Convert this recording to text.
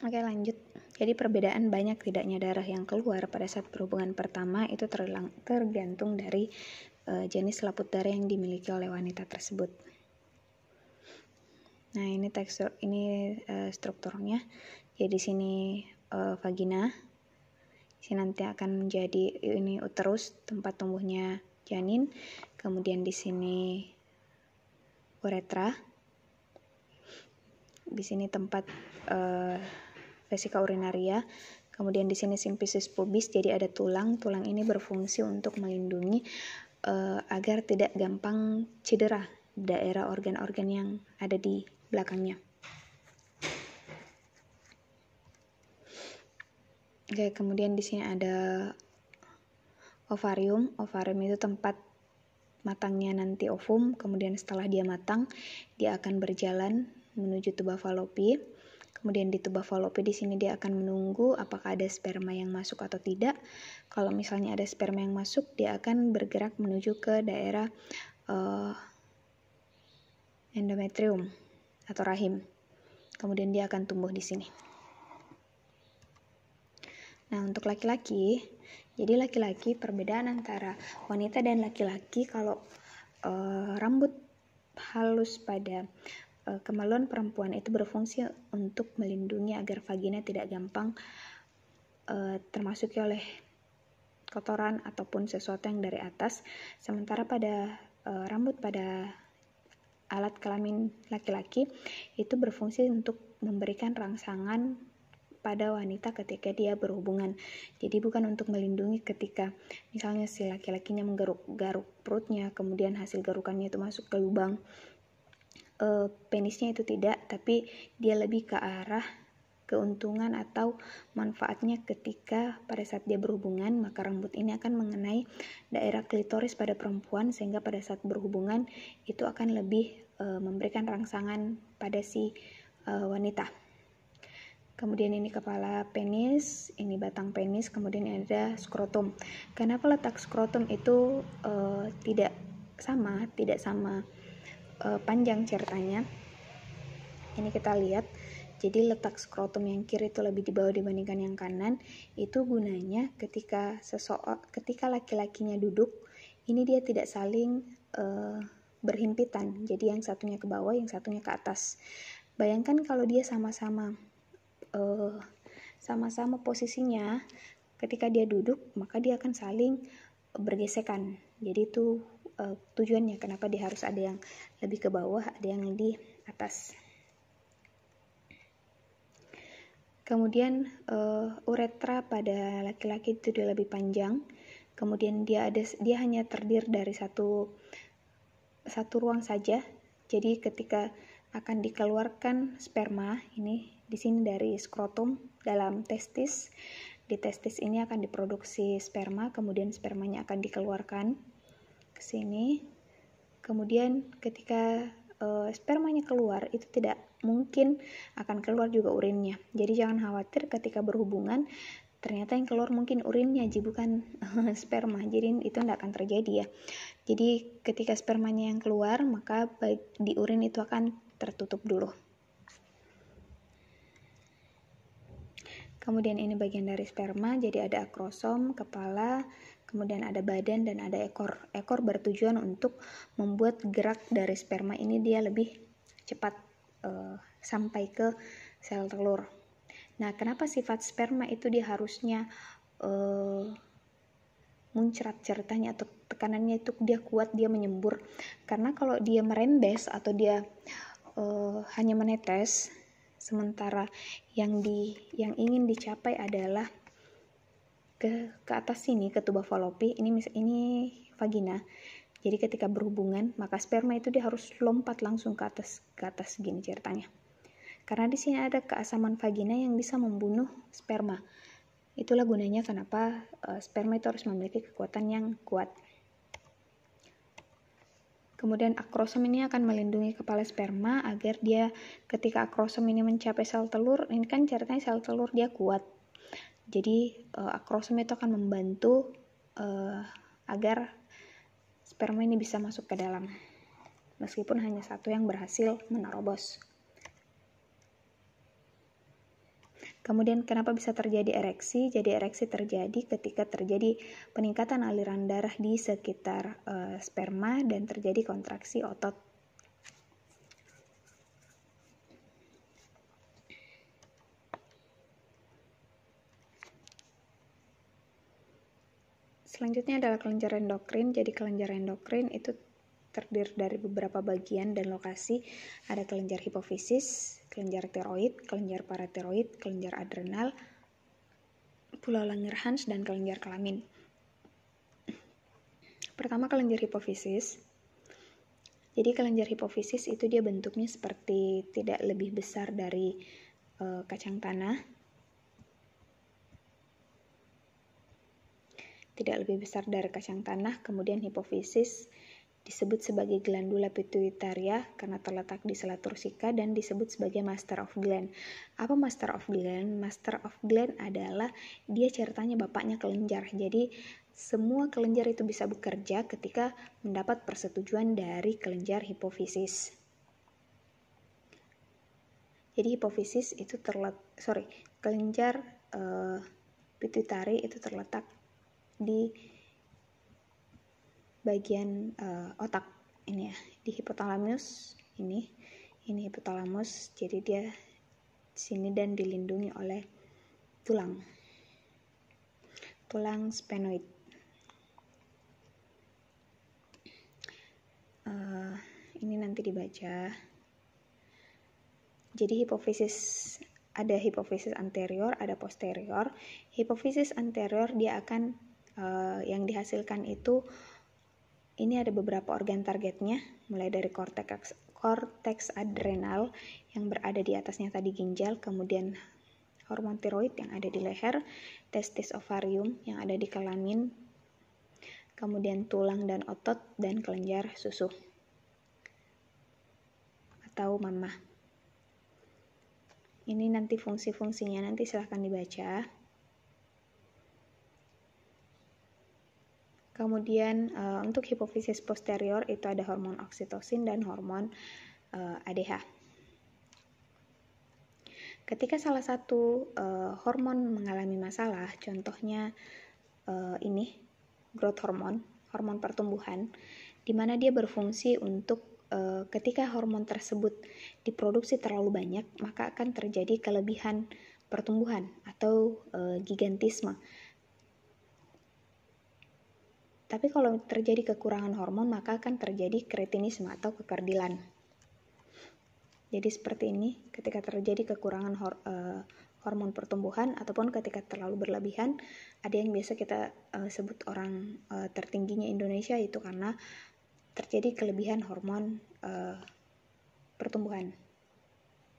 Oke, lanjut. Jadi perbedaan banyak tidaknya darah yang keluar pada saat berhubungan pertama itu tergantung dari jenis selaput darah yang dimiliki oleh wanita tersebut. Nah, ini strukturnya. Jadi di sini vagina. Di sini nanti akan menjadi ini uterus, tempat tumbuhnya janin. Kemudian di sini uretra. Di sini tempat vesika urinaria. Kemudian di sini simfisis pubis, jadi ada tulang. Tulang ini berfungsi untuk melindungi agar tidak gampang cedera daerah organ-organ yang ada di belakangnya. Oke, kemudian di sini ada ovarium. Ovarium itu tempat matangnya nanti ovum. Kemudian setelah dia matang, dia akan berjalan menuju tuba falopi. Kemudian di tuba falopi di sini dia akan menunggu apakah ada sperma yang masuk atau tidak. Kalau misalnya ada sperma yang masuk, dia akan bergerak menuju ke daerah endometrium atau rahim. Kemudian dia akan tumbuh di sini. Nah, untuk laki-laki, jadi laki-laki perbedaan antara wanita dan laki-laki kalau rambut halus pada kemaluan perempuan itu berfungsi untuk melindungi agar vagina tidak gampang termasuki oleh kotoran ataupun sesuatu yang dari atas. Sementara pada rambut pada alat kelamin laki-laki itu berfungsi untuk memberikan rangsangan pada wanita ketika dia berhubungan. Jadi bukan untuk melindungi ketika misalnya si laki-lakinya menggaruk perutnya, kemudian hasil garukannya itu masuk ke lubang penisnya, itu tidak, tapi dia lebih ke arah keuntungan atau manfaatnya ketika pada saat dia berhubungan, maka rambut ini akan mengenai daerah klitoris pada perempuan sehingga pada saat berhubungan itu akan lebih memberikan rangsangan pada si wanita. Kemudian ini kepala penis, ini batang penis, kemudian ada skrotum. Kenapa letak skrotum itu tidak sama panjang ceritanya? Ini kita lihat. Jadi letak skrotum yang kiri itu lebih di bawah dibandingkan yang kanan. Itu gunanya ketika laki-lakinya duduk, ini dia tidak saling berhimpitan. Jadi yang satunya ke bawah, yang satunya ke atas. Bayangkan kalau dia sama-sama posisinya, ketika dia duduk maka dia akan saling bergesekan. Jadi itu tujuannya kenapa dia harus ada yang lebih ke bawah, ada yang di atas. Kemudian uretra pada laki-laki itu dia lebih panjang. Kemudian dia hanya terdiri dari satu ruang saja. Jadi ketika akan dikeluarkan sperma, ini di sini dari skrotum dalam testis. Di testis ini akan diproduksi sperma, kemudian spermanya akan dikeluarkan ke sini. Kemudian ketika spermanya keluar, itu tidak mungkin akan keluar juga urinnya. Jadi jangan khawatir ketika berhubungan ternyata yang keluar mungkin urinnya, bukan sperma. Jadi itu tidak akan terjadi ya. Jadi ketika spermanya yang keluar, maka baik di urin itu akan tertutup dulu. Kemudian ini bagian dari sperma, jadi ada akrosom, kepala, kemudian ada badan dan ada ekor. Ekor bertujuan untuk membuat gerak dari sperma ini dia lebih cepat sampai ke sel telur. Nah, kenapa sifat sperma itu dia harusnya muncrat ceritanya atau tekanannya itu dia kuat, dia menyembur? Karena kalau dia merembes atau dia hanya menetes, sementara yang ingin dicapai adalah ke atas sini, ke tuba falopi, ini vagina. Jadi ketika berhubungan, maka sperma itu dia harus lompat langsung ke atas gini ceritanya. Karena di sini ada keasaman vagina yang bisa membunuh sperma. Itulah gunanya kenapa sperma itu harus memiliki kekuatan yang kuat. Kemudian akrosom ini akan melindungi kepala sperma agar dia ketika akrosom ini mencapai sel telur, ini kan ceritanya sel telur dia kuat. Jadi akrosom itu akan membantu agar sperma ini bisa masuk ke dalam. Meskipun hanya satu yang berhasil menerobos. Kemudian kenapa bisa terjadi ereksi? Jadi ereksi terjadi ketika terjadi peningkatan aliran darah di sekitar sperma dan terjadi kontraksi otot. Selanjutnya adalah kelenjar endokrin. Jadi kelenjar endokrin itu terdiri dari beberapa bagian dan lokasi. Ada kelenjar hipofisis, kelenjar tiroid, kelenjar paratiroid, kelenjar adrenal, pulau Langerhans, dan kelenjar kelamin. Pertama, kelenjar hipofisis. Jadi kelenjar hipofisis itu dia bentuknya seperti tidak lebih besar dari kacang tanah. Tidak lebih besar dari kacang tanah. Kemudian hipofisis disebut sebagai glandula pituitaria karena terletak di sela tursika dan disebut sebagai master of gland. Apa master of gland? Master of gland adalah dia ceritanya bapaknya kelenjar. Jadi semua kelenjar itu bisa bekerja ketika mendapat persetujuan dari kelenjar hipofisis. Jadi hipofisis itu kelenjar pituitari itu terletak di bagian otak ini ya, di hipotalamus ini hipotalamus. Jadi dia sini dan dilindungi oleh tulang sphenoid. Ini nanti dibaca. Jadi hipofisis ada hipofisis anterior, ada posterior. Hipofisis anterior dia akan yang dihasilkan itu ini ada beberapa organ targetnya, mulai dari korteks adrenal yang berada di atasnya tadi ginjal, kemudian hormon tiroid yang ada di leher, testis ovarium yang ada di kelamin, kemudian tulang dan otot, dan kelenjar susu atau mama. Ini nanti fungsi-fungsinya nanti silahkan dibaca. Kemudian untuk hipofisis posterior itu ada hormon oksitosin dan hormon ADH. Ketika salah satu hormon mengalami masalah, contohnya ini growth hormone, hormon pertumbuhan, di mana dia berfungsi untuk ketika hormon tersebut diproduksi terlalu banyak, maka akan terjadi kelebihan pertumbuhan atau gigantisme. Tapi kalau terjadi kekurangan hormon, maka akan terjadi kretinisme atau kekerdilan. Jadi seperti ini, ketika terjadi kekurangan hormon pertumbuhan ataupun ketika terlalu berlebihan, ada yang biasa kita sebut orang tertingginya Indonesia itu karena terjadi kelebihan hormon pertumbuhan.